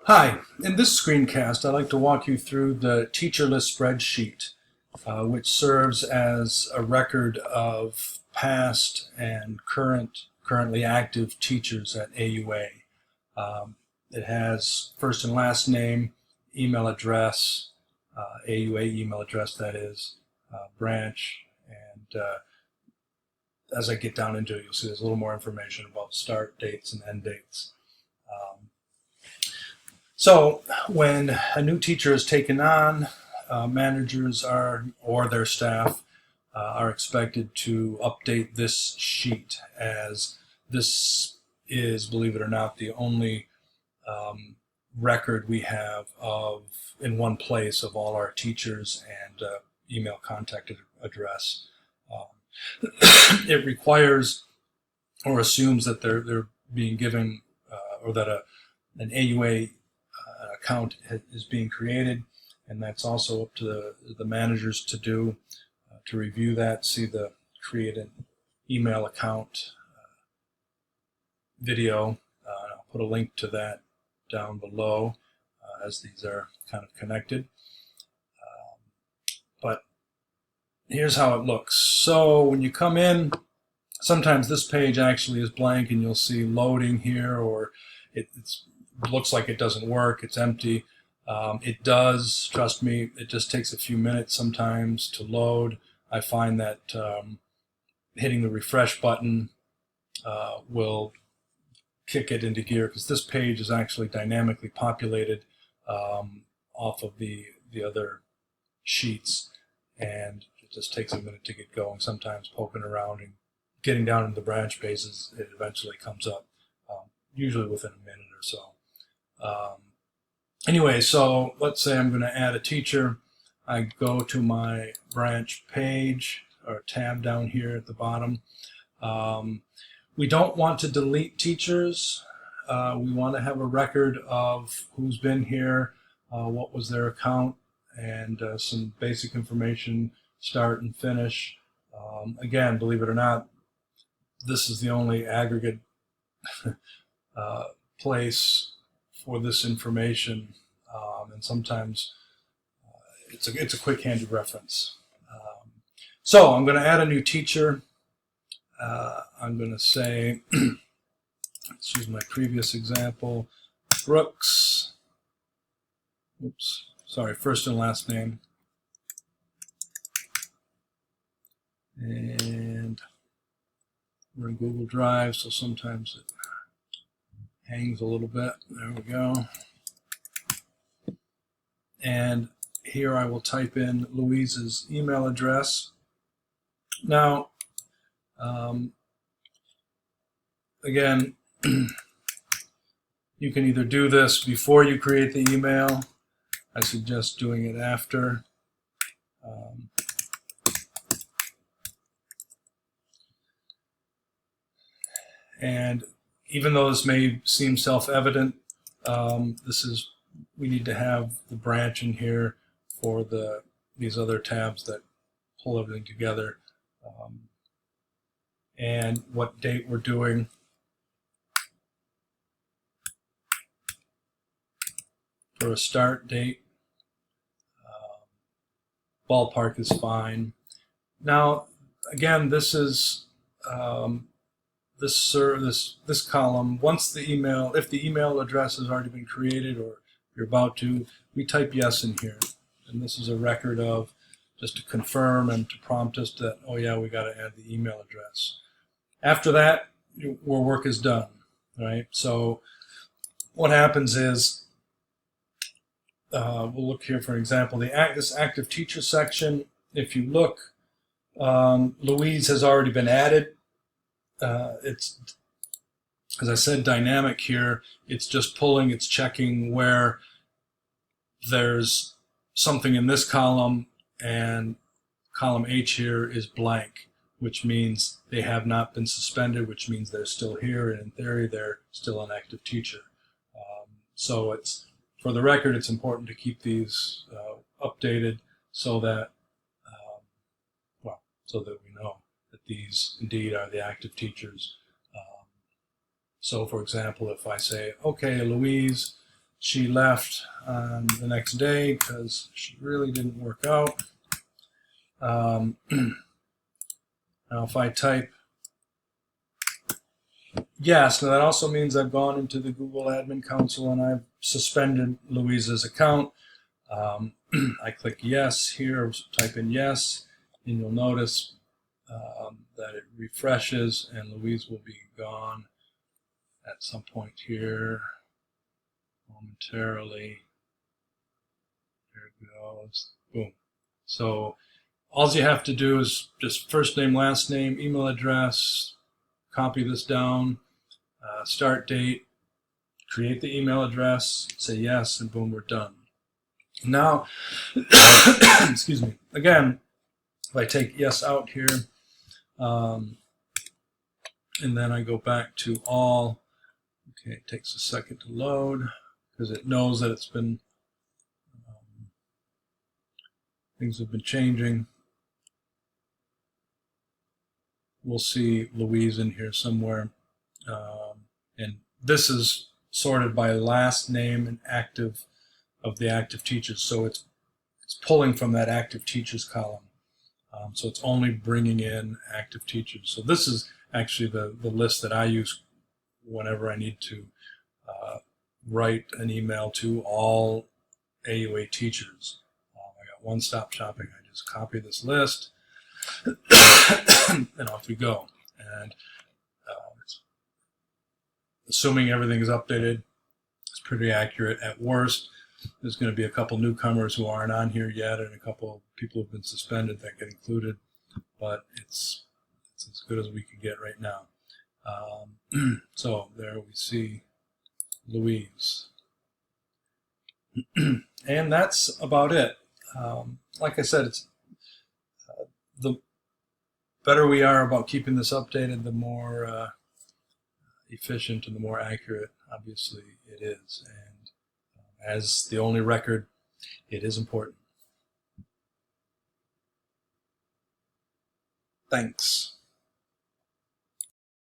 Hi, in this screencast I'd like to walk you through the teacher list spreadsheet, which serves as a record of past and currently active teachers at AUA. It has first and last name, email address, AUA email address that is, branch, and as I get down into it you'll see there's a little more information about start dates and end dates. So when a new teacher is taken on, managers or their staff are expected to update this sheet, as this is, believe it or not, the only record we have of in one place of all our teachers and email contact address. It requires or assumes that they're being given or that an AUA account is being created, and that's also up to the managers to do, to review that, see the create an email account video. I'll put a link to that down below as these are kind of connected. But here's how it looks. So when you come in, sometimes this page actually is blank and you'll see loading here, or it looks like it doesn't work, it's empty. It does, trust me, it just takes a few minutes sometimes to load. I find that hitting the refresh button will kick it into gear, because this page is actually dynamically populated off of the other sheets, and it just takes a minute to get going. Sometimes poking around and getting down into the branch pages, it eventually comes up, usually within a minute or so. Anyway, so let's say I'm going to add a teacher. I go to my branch page or tab down here at the bottom. We don't want to delete teachers. We want to have a record of who's been here, what was their account, and some basic information, start and finish. Again, believe it or not, this is the only aggregate place for this information, and sometimes it's a quick-handed reference. So I'm going to add a new teacher. I'm going to say, let's use my previous example, Brooks. Oops, sorry, first and last name. And we're in Google Drive, so sometimes it hangs a little bit. There we go. And here I will type in Louise's email address. Now, again, you can either do this before you create the email. I suggest doing it after. And even though this may seem self-evident, we need to have the branch in here for these other tabs that pull everything together, and what date we're doing. For a start date, ballpark is fine. Now, again, this is this column. Once the email, if the email address has already been created or you're about to, we type yes in here, and this is a record of, just to confirm and to prompt us that, oh yeah, we got to add the email address. After that, our work is done, right? So what happens is, we'll look here for an example. This active teacher section, if you look, Louise has already been added. It's, as I said, dynamic here. It's just pulling, it's checking where there's something in this column, and column H here is blank, which means they have not been suspended, which means they're still here, and in theory they're still an active teacher. So it's, for the record, it's important to keep these updated so that so that we know that these indeed are the active teachers. So for example, if I say, okay, Louise, She left on the next day because she really didn't work out. Now if I type yes, now that also means I've gone into the Google Admin Council and I've suspended Louise's account. I click yes here, type in yes, and you'll notice that it refreshes and Louise will be gone at some point here momentarily. There it goes. Boom. So all you have to do is just first name, last name, email address, copy this down, start date, create the email address, say yes, and boom, we're done. Now, excuse me, again, if I take yes out here, and then I go back to all, okay, it takes a second to load because it knows that it's been, things have been changing. We'll see Louise in here somewhere. And this is sorted by last name and active of the active teachers. So it's pulling from that active teachers column. So it's only bringing in active teachers. So this is actually the list that I use whenever I need to write an email to all AUA teachers. I got one-stop shopping. I just copy this list and off we go. And assuming everything is updated, it's pretty accurate. At worst, there's going to be a couple newcomers who aren't on here yet and a couple people who've been suspended that get included, but it's as good as we can get right now. So there we see Louise. And that's about it. Like I said, it's the better we are about keeping this updated, the more efficient and the more accurate, obviously, it is. And as the only record, it is important. Thanks.